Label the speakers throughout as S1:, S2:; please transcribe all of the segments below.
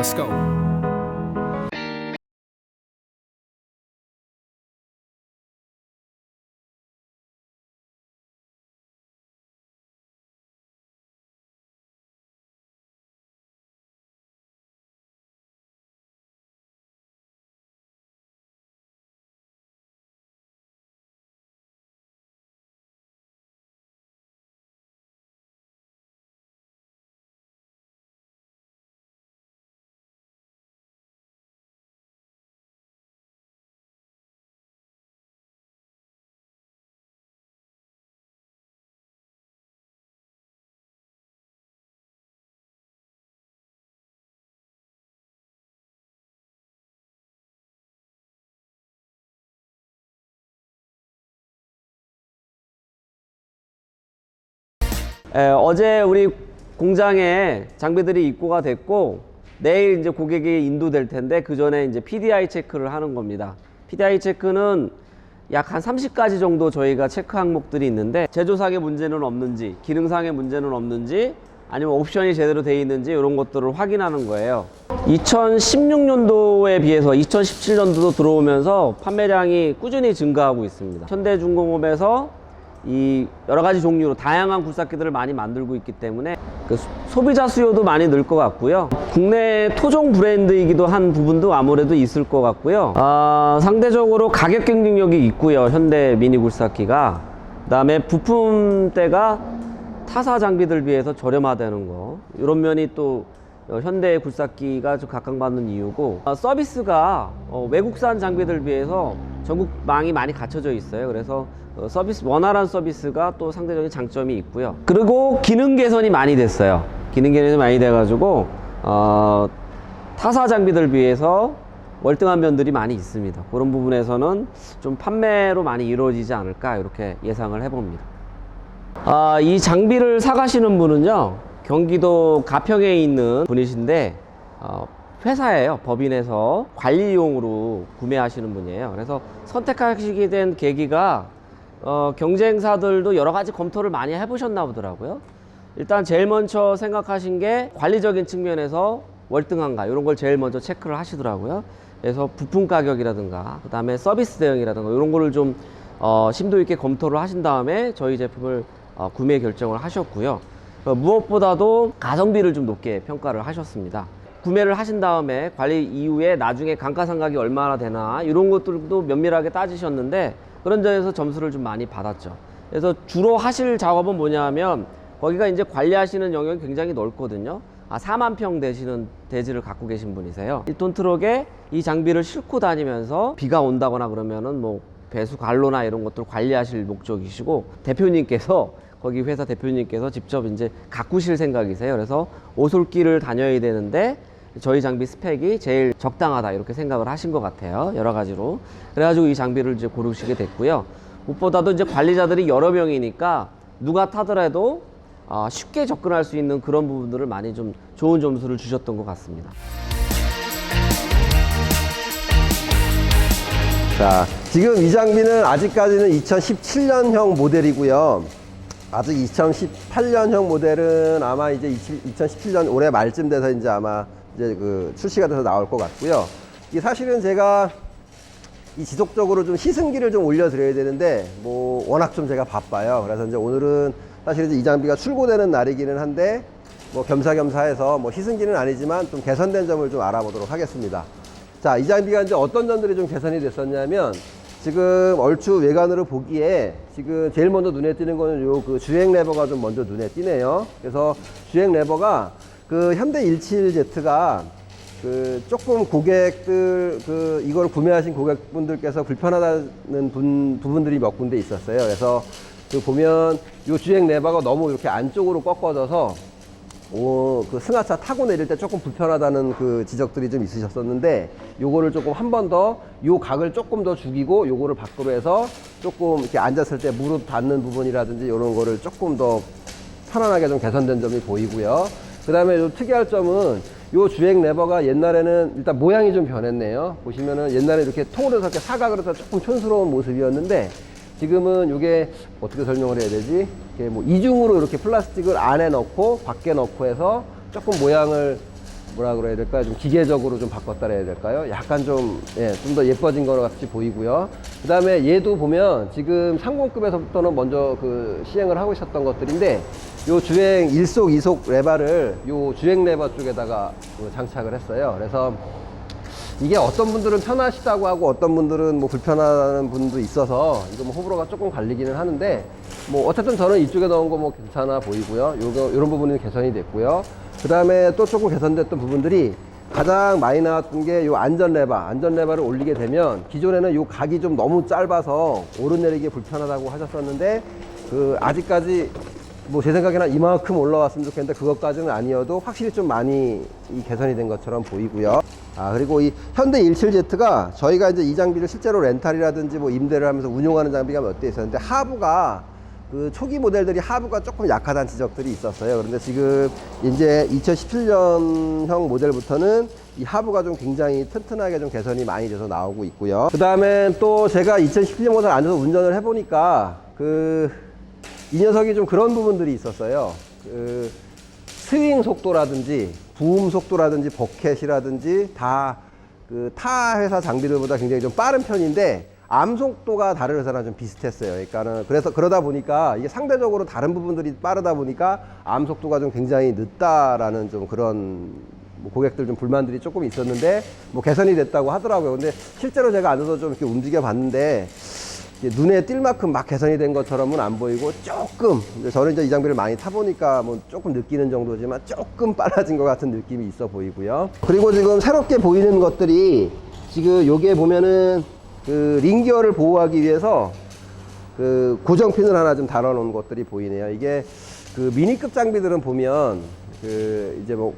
S1: Let's go.
S2: 어제 우리 공장에 장비들이 입고가 됐고 내일 이제 고객이 인도될 텐데 그 전에 이제 PDI 체크를 하는 겁니다. PDI 체크는 약 한 30가지 정도 저희가 체크 항목들이 있는데 제조상의 문제는 없는지, 기능상의 문제는 없는지, 아니면 옵션이 제대로 되어 있는지 이런 것들을 확인하는 거예요. 2016년도에 비해서 2017년도도 들어오면서 판매량이 꾸준히 증가하고 있습니다. 현대중공업에서 이 여러 가지 종류로 다양한 굴삭기들을 많이 만들고 있기 때문에 그 소비자 수요도 많이 늘 것 같고요. 국내 토종 브랜드이기도 한 부분도 아무래도 있을 것 같고요. 상대적으로 가격 경쟁력이 있고요. 현대 미니 굴삭기가. 그 다음에 부품대가 타사 장비들 비해서 저렴하다는 거, 이런 면이 또 현대 굴삭기가 좀 각광받는 이유고, 서비스가 외국산 장비들 비해서 전국망이 많이 갖춰져 있어요. 그래서 원활한 서비스가 또 상대적인 장점이 있고요. 그리고 기능 개선이 많이 됐어요. 기능 개선이 많이 돼가지고 타사 장비들 비해서 월등한 면들이 많이 있습니다. 그런 부분에서는 좀 판매로 많이 이루어지지 않을까 이렇게 예상을 해봅니다. 이 장비를 사가시는 분은요, 경기도 가평에 있는 분이신데 회사예요. 법인에서 관리용으로 구매하시는 분이에요. 그래서 선택하시게 된 계기가 경쟁사들도 여러 가지 검토를 많이 해보셨나 보더라고요. 일단 제일 먼저 생각하신 게 관리적인 측면에서 월등한가, 이런 걸 제일 먼저 체크를 하시더라고요. 그래서 부품 가격이라든가 그 다음에 서비스 대응이라든가 이런 거를 좀 심도 있게 검토를 하신 다음에 저희 제품을 구매 결정을 하셨고요. 무엇보다도 가성비를 좀 높게 평가를 하셨습니다. 구매를 하신 다음에 관리 이후에 나중에 감가상각이 얼마나 되나 이런 것들도 면밀하게 따지셨는데 그런 점에서 점수를 좀 많이 받았죠. 그래서 주로 하실 작업은 뭐냐면 거기가 이제 관리하시는 영역이 굉장히 넓거든요. 4만 평 되시는 대지를 갖고 계신 분이세요. 1톤 트럭에 이 장비를 싣고 다니면서 비가 온다거나 그러면은 뭐 배수 관로나 이런 것들을 관리하실 목적이시고, 대표님께서 거기 회사 대표님께서 직접 이제 가꾸실 생각이세요. 그래서 오솔길을 다녀야 되는데 저희 장비 스펙이 제일 적당하다 이렇게 생각을 하신 것 같아요. 여러 가지로. 그래가지고 이 장비를 이제 고르시게 됐고요. 무엇보다도 이제 관리자들이 여러 명이니까 누가 타더라도 쉽게 접근할 수 있는 그런 부분들을 많이 좀 좋은 점수를 주셨던 것 같습니다.
S3: 자, 지금 이 장비는 아직까지는 2017년형 모델이고요. 아직 2018년형 모델은 아마 이제 2017년 올해 말쯤 돼서 이제 아마 이제 그 출시가 돼서 나올 것 같고요. 이 사실은 제가 이 지속적으로 좀 시승기를 좀 올려드려야 되는데 뭐 워낙 좀 제가 바빠요. 그래서 이제 오늘은 사실 이제 이 장비가 출고되는 날이기는 한데 뭐 겸사겸사해서 뭐 시승기는 아니지만 좀 개선된 점을 좀 알아보도록 하겠습니다. 자, 이 장비가 이제 어떤 점들이 좀 개선이 됐었냐면, 지금 얼추 외관으로 보기에 지금 제일 먼저 눈에 띄는 거는 요 그 주행 레버가 좀 먼저 눈에 띄네요. 그래서 주행 레버가 그 현대 127Z가 그 조금 고객들 이걸 구매하신 고객분들께서 불편하다는 부분들이 몇 군데 있었어요. 그래서 그 보면 요 주행 레버가 너무 이렇게 안쪽으로 꺾어져서 그 승하차 타고 내릴 때 조금 불편하다는 그 지적들이 좀 있으셨었는데, 요거를 조금 한 번 더 요 각을 조금 더 죽이고 요거를 밖으로 해서 조금 이렇게 앉았을 때 무릎 닿는 부분이라든지 이런 거를 조금 더 편안하게 좀 개선된 점이 보이고요. 그 다음에 요 특이할 점은 요 주행 레버가 옛날에는 일단 모양이 좀 변했네요. 보시면은 옛날에 이렇게 통으로 해서 이렇게 사각으로 해서 조금 촌스러운 모습이었는데, 지금은 이게 어떻게 설명을 해야 되지? 이렇게 뭐 이중으로 이렇게 플라스틱을 안에 넣고 밖에 넣고 해서 조금 모양을 뭐라 그래야 될까요? 좀 기계적으로 좀 바꿨다 해야 될까요? 약간 좀, 예, 좀 더 예뻐진 것 같이 보이고요. 그 다음에 얘도 보면 지금 상공급에서부터는 먼저 그 시행을 하고 있었던 것들인데, 요 주행 1속, 2속 레바를 요 주행 레버 쪽에다가 장착을 했어요. 그래서 이게 어떤 분들은 편하시다고 하고 어떤 분들은 뭐 불편한 분도 있어서 이거 뭐 호불호가 조금 갈리기는 하는데, 뭐 어쨌든 저는 이쪽에 넣은 거 뭐 괜찮아 보이고요. 요런 부분이 개선이 됐고요. 그 다음에 또 조금 개선됐던 부분들이 가장 많이 나왔던 게 요 안전 레버를 올리게 되면 기존에는 요 각이 좀 너무 짧아서 오르내리기 불편하다고 하셨었는데, 그 아직까지 뭐 제 생각에는 이만큼 올라왔으면 좋겠는데 그것까지는 아니어도 확실히 좀 많이 개선이 된 것처럼 보이고요. 그리고 이 현대 17Z가 저희가 이제 이 장비를 실제로 렌탈이라든지 뭐 임대를 하면서 운용하는 장비가 몇 대 있었는데, 하부가 그 초기 모델들이 하부가 조금 약하다는 지적들이 있었어요. 그런데 지금 이제 2017년형 모델부터는 이 하부가 좀 굉장히 튼튼하게 좀 개선이 많이 돼서 나오고 있고요. 그 다음에 또 제가 2017년 모델 안에서 운전을 해보니까 이 녀석이 좀 그런 부분들이 있었어요. 스윙 속도라든지 부음 속도라든지 버켓이라든지 다 그 타 회사 장비들보다 굉장히 좀 빠른 편인데, 암 속도가 다른 회사랑 좀 비슷했어요. 그러니까는 그래서 그러다 보니까 이게 상대적으로 다른 부분들이 빠르다 보니까 암 속도가 좀 굉장히 늦다라는 좀 그런 뭐 고객들 좀 불만들이 조금 있었는데, 뭐 개선이 됐다고 하더라고요. 근데 실제로 제가 앉아서 좀 이렇게 움직여 봤는데 눈에 띌 만큼 막 개선이 된 것처럼은 안 보이고, 조금 저는 이제 이 장비를 많이 타보니까 뭐 조금 느끼는 정도지만 조금 빨라진 것 같은 느낌이 있어 보이고요. 그리고 지금 새롭게 보이는 것들이 지금 요게 보면은 그 링기어를 보호하기 위해서 그 고정핀을 하나 좀 달아 놓은 것들이 보이네요. 이게 그 미니급 장비들은 보면 그 이제 뭐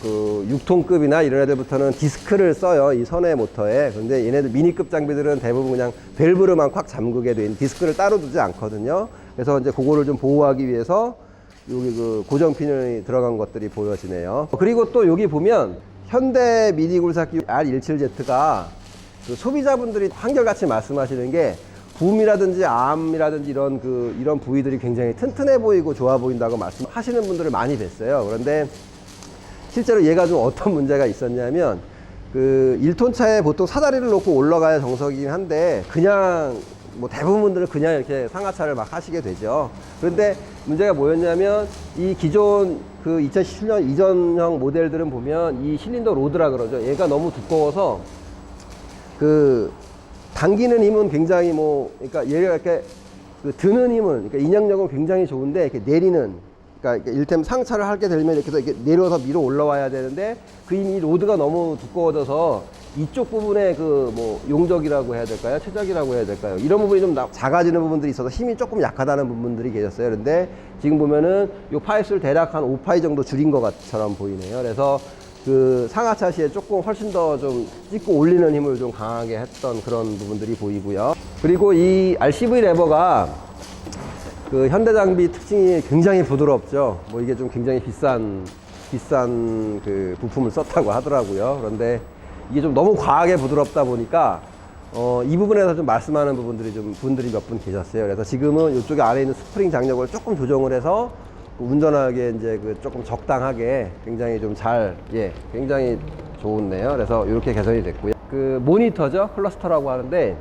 S3: 그 6톤급이나 이런 애들부터는 디스크를 써요, 이 선의 모터에. 근데 얘네들 미니급 장비들은 대부분 그냥 밸브로만 콱 잠그게 돼 있는, 디스크를 따로 두지 않거든요. 그래서 이제 그거를 좀 보호하기 위해서 여기 그 고정핀이 들어간 것들이 보여지네요. 그리고 또 여기 보면 현대 미니 굴삭기 R17Z가 그 소비자분들이 한결같이 말씀하시는 게, 붐이라든지 암이라든지 이런 부위들이 굉장히 튼튼해 보이고 좋아 보인다고 말씀하시는 분들을 많이 뵀어요. 그런데 실제로 얘가 좀 어떤 문제가 있었냐면, 그 1톤 차에 보통 사다리를 놓고 올라가야 정석이긴 한데, 그냥 뭐 대부분 분들은 그냥 이렇게 상하차를 막 하시게 되죠. 그런데 문제가 뭐였냐면, 이 기존 그 2017년 이전형 모델들은 보면 이 실린더 로드라 그러죠. 얘가 너무 두꺼워서 그 당기는 힘은 굉장히 그러니까 얘가 이렇게 그 드는 힘은, 그러니까 인력력은 굉장히 좋은데, 이렇게 내리는, 그러니까 이를테면 상차를 하게 되면 이렇게 해서 이렇게 내려서 밀어 올라와야 되는데, 그 이미 로드가 너무 두꺼워져서 이쪽 부분에 그 뭐 용적이라고 해야 될까요? 최적이라고 해야 될까요? 이런 부분이 좀 작아지는 부분들이 있어서 힘이 조금 약하다는 부분들이 계셨어요. 그런데 지금 보면은 요 파이수를 대략 한 5파이 정도 줄인 것처럼 보이네요. 그래서 그 상하차 시에 조금 훨씬 더 좀 찍고 올리는 힘을 좀 강하게 했던 그런 부분들이 보이고요. 그리고 이 RCV 레버가 그 현대 장비 특징이 굉장히 부드럽죠. 뭐 이게 좀 굉장히 비싼 그 부품을 썼다고 하더라고요. 그런데 이게 좀 너무 과하게 부드럽다 보니까 이 부분에서 좀 말씀하는 분들이 몇 분 계셨어요. 그래서 지금은 이쪽에 아래에 있는 스프링 장력을 조금 조정을 해서 운전하기에 이제 그 조금 적당하게 굉장히 좀 굉장히 좋네요. 그래서 이렇게 개선이 됐고요. 그 모니터죠, 클러스터라고 하는데,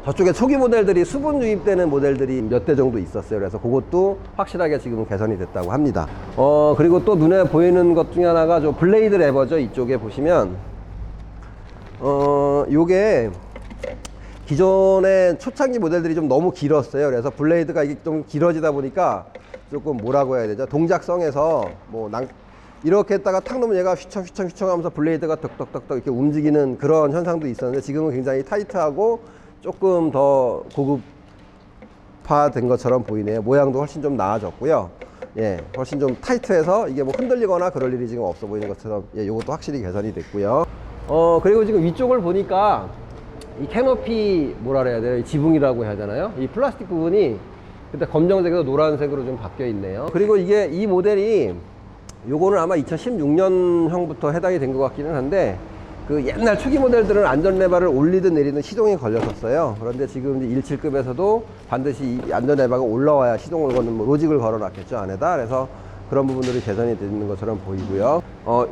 S3: 저쪽에 초기 모델들이 수분 유입되는 모델들이 몇 대 정도 있었어요. 그래서 그것도 확실하게 지금 개선이 됐다고 합니다. 그리고 또 눈에 보이는 것 중에 하나가 저 블레이드 레버죠. 이쪽에 보시면 요게 기존의 초창기 모델들이 좀 너무 길었어요. 그래서 블레이드가 이게 좀 길어지다 보니까 조금 뭐라고 해야 되죠? 동작성에서 이렇게 했다가 탁 놓으면 얘가 휘청 하면서 블레이드가 덕덕덕덕 이렇게 움직이는 그런 현상도 있었는데, 지금은 굉장히 타이트하고 조금 더 고급화된 것처럼 보이네요. 모양도 훨씬 좀 나아졌고요. 예, 훨씬 좀 타이트해서 이게 뭐 흔들리거나 그럴 일이 지금 없어 보이는 것처럼, 예, 이것도 확실히 개선이 됐고요. 그리고 지금 위쪽을 보니까 이 캐노피 뭐라 그래야 돼요? 지붕이라고 해야 되나요? 이 플라스틱 부분이 그때 검정색에서 노란색으로 좀 바뀌어 있네요. 그리고 이 모델이 요거는 아마 2016년형부터 해당이 된 것 같기는 한데, 그 옛날 초기 모델들은 안전레바를 올리든 내리든 시동이 걸렸었어요. 그런데 지금 이제 17급에서도 반드시 이 안전레바가 올라와야 시동을 거는 로직을 걸어 놨겠죠, 안에다. 그래서 그런 부분들이 개선이 되는 것처럼 보이고요.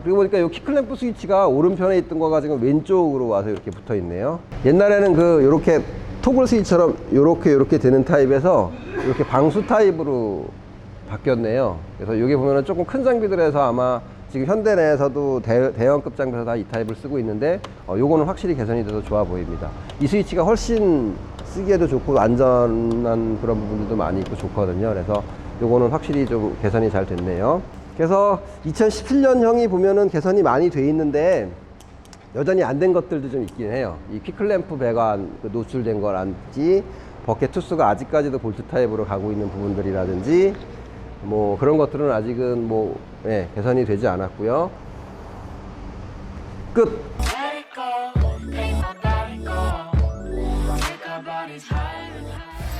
S3: 그리고 보니까 이 키클램프 스위치가 오른편에 있던 거가 지금 왼쪽으로 와서 이렇게 붙어 있네요. 옛날에는 이렇게 토글 스위치처럼 이렇게 되는 타입에서 이렇게 방수 타입으로 바뀌었네요. 그래서 여기 보면은 조금 큰 장비들에서 아마 지금 현대 내에서도 대형급 장비에서 다 이 타입을 쓰고 있는데 요거는 확실히 개선이 돼서 좋아 보입니다. 이 스위치가 훨씬 쓰기에도 좋고 안전한 그런 부분들도 많이 있고 좋거든요. 그래서 요거는 확실히 좀 개선이 잘 됐네요. 그래서 2017년형이 보면은 개선이 많이 돼 있는데 여전히 안 된 것들도 좀 있긴 해요. 이 퀵클램프 배관 노출된 거라든지 버켓 투스가 아직까지도 볼트 타입으로 가고 있는 부분들이라든지 뭐 그런 것들은 아직은 뭐 개선이 되지 않았고요. 끝.
S1: Let it go, make my body go. Take our bodies higher and higher.